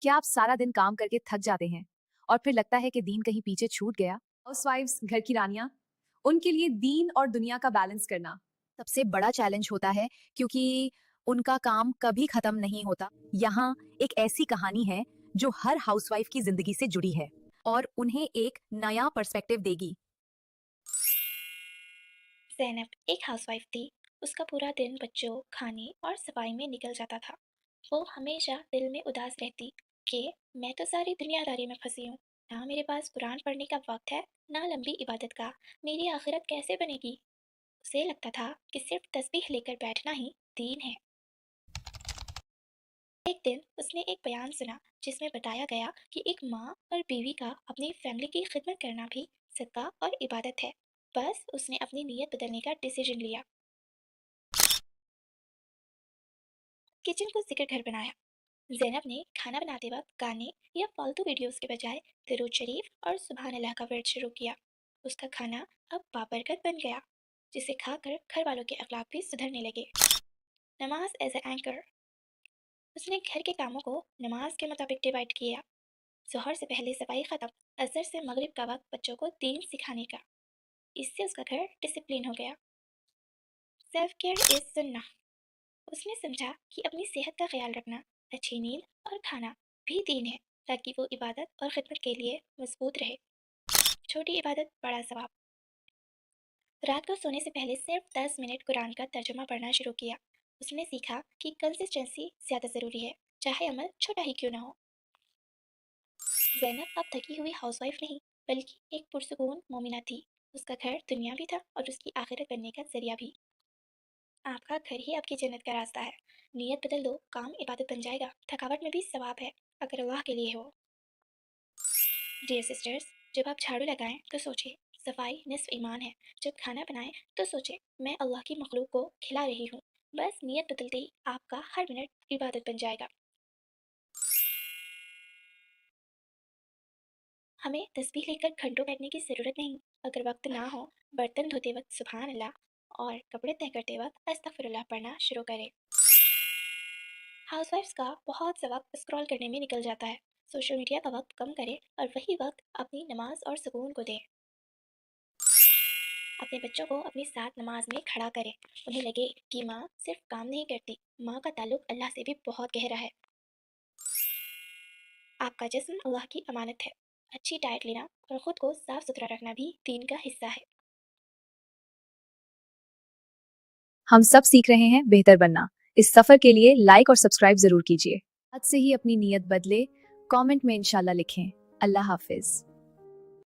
क्या आप सारा दिन काम करके थक जाते हैं और फिर लगता है कि दीन कहीं पीछे छूट गया? हाउसवाइफ्स, घर की रानियां, उनके लिए दीन और दुनिया का बैलेंस करना सबसे बड़ा चैलेंज होता है, क्योंकि उनका काम कभी खत्म नहीं होता। यहाँ एक ऐसी कहानी है जो हर हाउसवाइफ की जिंदगी से जुड़ी है और उन्हें एक नया पर्सपेक्टिव देगी। ज़ैनब एक हाउसवाइफ थी। उसका पूरा दिन बच्चों, खाने और सफाई में निकल जाता था। वो हमेशा दिल में उदास रहती कि मैं तो सारी दुनियादारी में फंसी हूँ। ना मेरे पास कुरान पढ़ने का वक्त है, ना लंबी इबादत का। मेरी आखिरत कैसे बनेगी? उसे लगता था कि सिर्फ तस्बीह लेकर बैठना ही दीन है। एक दिन उसने एक बयान सुना जिसमें बताया गया कि एक माँ और बीवी का अपनी फैमिली की खिदमत करना भी सदका और इबादत है। बस उसने अपनी नीयत बदलने का डिसीजन लिया। किचन को जिक्र घर बनाया। ज़ैनब ने खाना बनाते वक्त गाने या फालतू वीडियोस के बजाय दरूद शरीफ और सुबहान अल्लाह का वर्ड शुरू किया। उसका खाना अब बाबरकत बन गया, जिसे खाकर घर वालों के अखलाक भी सुधरने लगे। नमाज एज ए एंकर। उसने घर के कामों को नमाज के मुताबिक डिवाइड किया। जोहर से पहले सफाई खत्म, असर से मगरिब का वक्त बच्चों को दीन सिखाने का। इससे उसका घर डिसिप्लिन हो गया। सेल्फ केयर इज सुन्ना। उसने समझा कि अपनी सेहत का ख्याल रखना, अच्छी नींद और खाना भी दीन है, ताकि वो इबादत और खिदमत के लिए मजबूत रहे। छोटी इबादत बड़ा सवाब। रात को सोने से पहले सिर्फ 10 मिनट कुरान का तर्जुमा पढ़ना शुरू किया। उसने सीखा कि कंसिस्टेंसी ज़्यादा ज़रूरी है, चाहे अमल छोटा ही क्यों ना हो। ज़ैनब अब थकी हुई हाउसवाइफ नहीं, बल्कि एक पुरसुकून मोमिना थी। उसका घर दुनिया भी था और उसकी आखिरत बनने का जरिया भी। आपका घर ही आपकी जन्नत का रास्ता है। नियत बदल दो, काम इबादत बन जाएगा। थकावट में भी सवाब है, अगर अल्लाह के लिए हो। डियर सिस्टर्स, जब आप झाड़ू लगाएं तो सोचें, सफाई निस्फ ईमान है। जब खाना बनाएं तो सोचें, मैं अल्लाह की मखलूक को खिला रही हूँ। बस नियत बदलते ही आपका हर मिनट इबादत बन जाएगा। हमें तस्बीह लेकर घंटों बैठने की ज़रूरत नहीं। अगर वक्त ना हो, बर्तन धोते वक्त सुबहान अल्लाह और कपड़े तय करते वक्त अस्तगफिरुल्लाह पढ़ना शुरू करें। हाउसवाइफ्स का बहुत सा वक्त स्क्रॉल करने में निकल जाता है। सोशल मीडिया का वक्त कम करें और वही वक्त अपनी नमाज और सुकून को दें। अपने बच्चों को अपने साथ नमाज में खड़ा करें। उन्हें लगे कि माँ सिर्फ काम नहीं करती, माँ का ताल्लुक अल्लाह से भी बहुत गहरा है। आपका जिस्म अल्लाह की अमानत है। अच्छी डाइट लेना और ख़ुद को साफ सुथरा रखना भी दीन का हिस्सा है। हम सब सीख रहे हैं बेहतर बनना। इस सफर के लिए लाइक और सब्सक्राइब जरूर कीजिए। आज से ही अपनी नीयत बदले, कमेंट में इंशाल्लाह लिखें। अल्लाह हाफिज।